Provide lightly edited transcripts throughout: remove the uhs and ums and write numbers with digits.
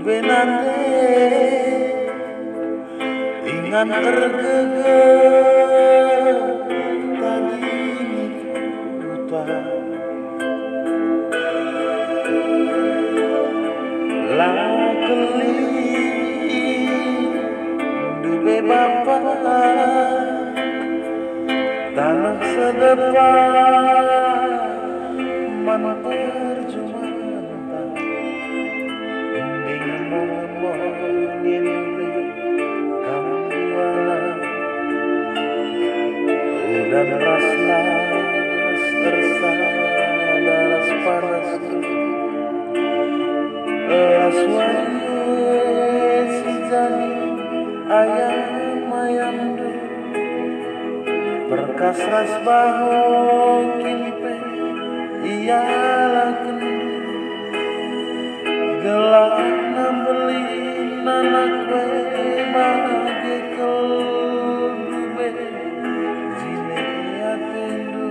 Benande ingan tergegar tadi buta lakeli dube bapa tanah sedepan mana perjuangan bimbing ngomongin udah deras terasa deras panas si jani ayam berkas ras baho kilipe iyalah kendu gelap nambeli nanak we bagi keldube jine atendu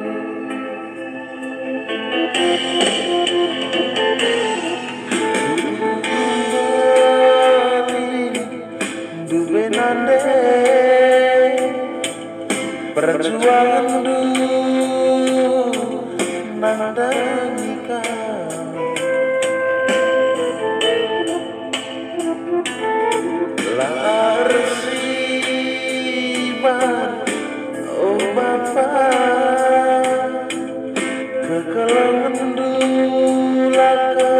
dube nande perjuangan dulu nanda nikah larsiban oh bapak kekelangan dulu laka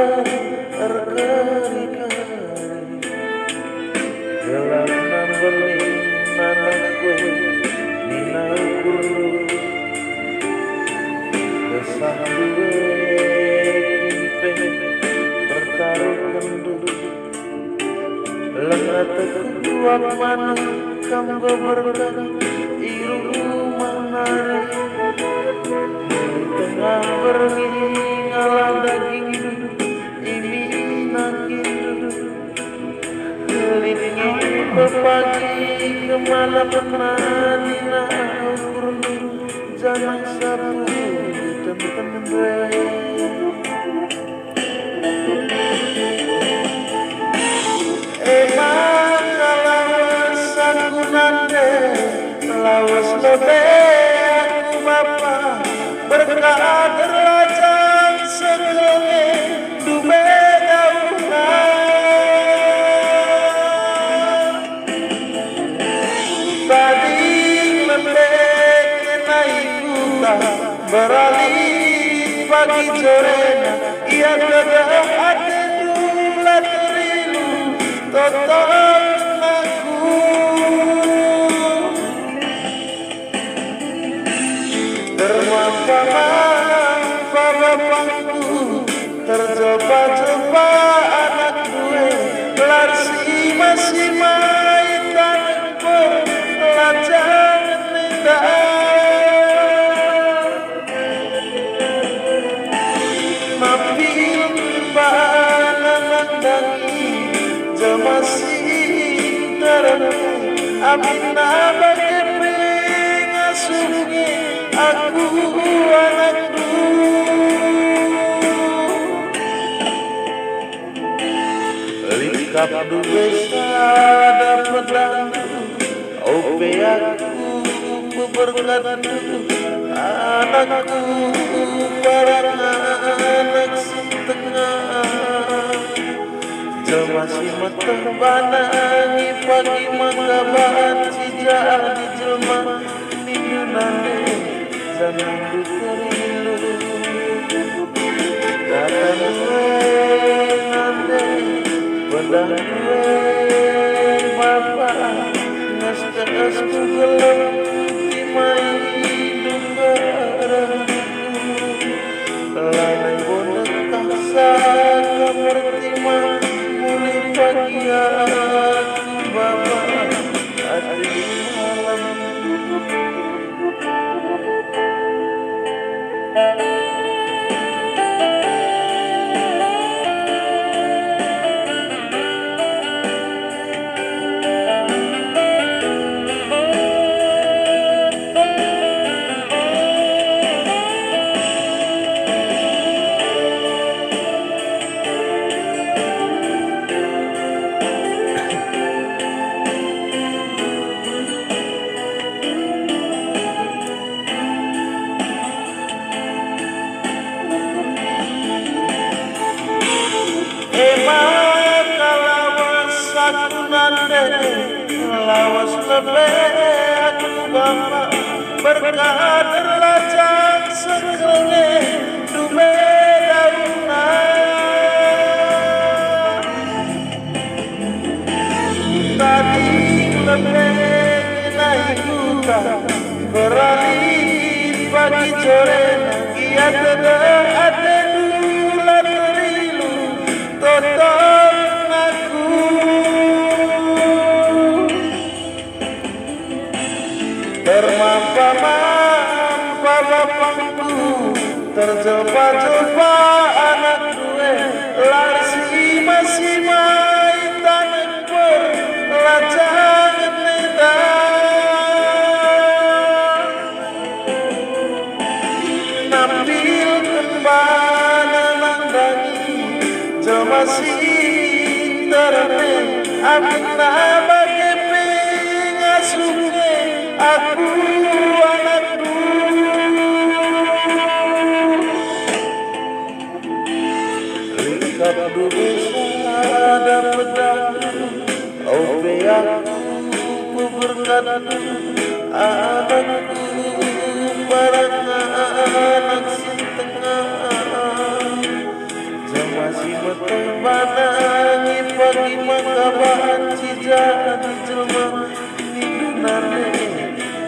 erkari-kari gelap nambeli nanak gue nina kurlu kesah duwe kimpe bertaruh kendu lengat kuat mana kamu berkat iru manare di tengah berngalah daging ini nakin kelitnya berpagi kemana pernah dina kurlu jangan sapu tenten gue emang lawas aku nande lawas lebih aku bapa berkat terlajang sekelenge dube daunan tadi lebih kena ikuta beralih pagi jorena ia kedah hati dula terilu total aku termampang pada bangku tercoba-coba anak gue larsi masih main tanpa lajang nendak mampir panangan daging masih terang amin abadi pengasuhnya aku anak lingkap duwe sada pedangku ope aku berkat anakku para anak setengah masih meterbanani pagi manggaban cijak di jelma minggu nande jangan dukerilu kata gue nande pedang gue bapak nges-nges ku gelap dimai dungaraku lanai bonek kaksan kemertima pagi aku bapak hati malam lebih aku bapak berkat terlacak sekele dume dauna tadi lebih naikuta beralih pagi sore ia tidak ada dula terilu tonton aku termampa-mampa bapakku terjebak-jebak anak gue lari masih main tanah berlacangan medan nampil kembali nandangi masih terane amina bagai pengasuhnya aku anakku lingkap dosa dan pedang obe aku berkata anakku barang anak setengah masih bertemanangi pagi makabahan cijak di jelma nane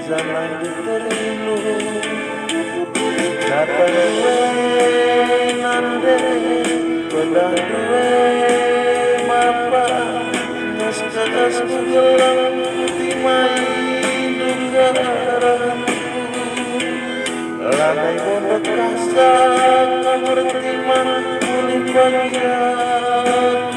zaman diterinu datang duwe nande pedang duwe mapa nas gelang timai duga lanai pondok kasar ngerti mah mulai bagian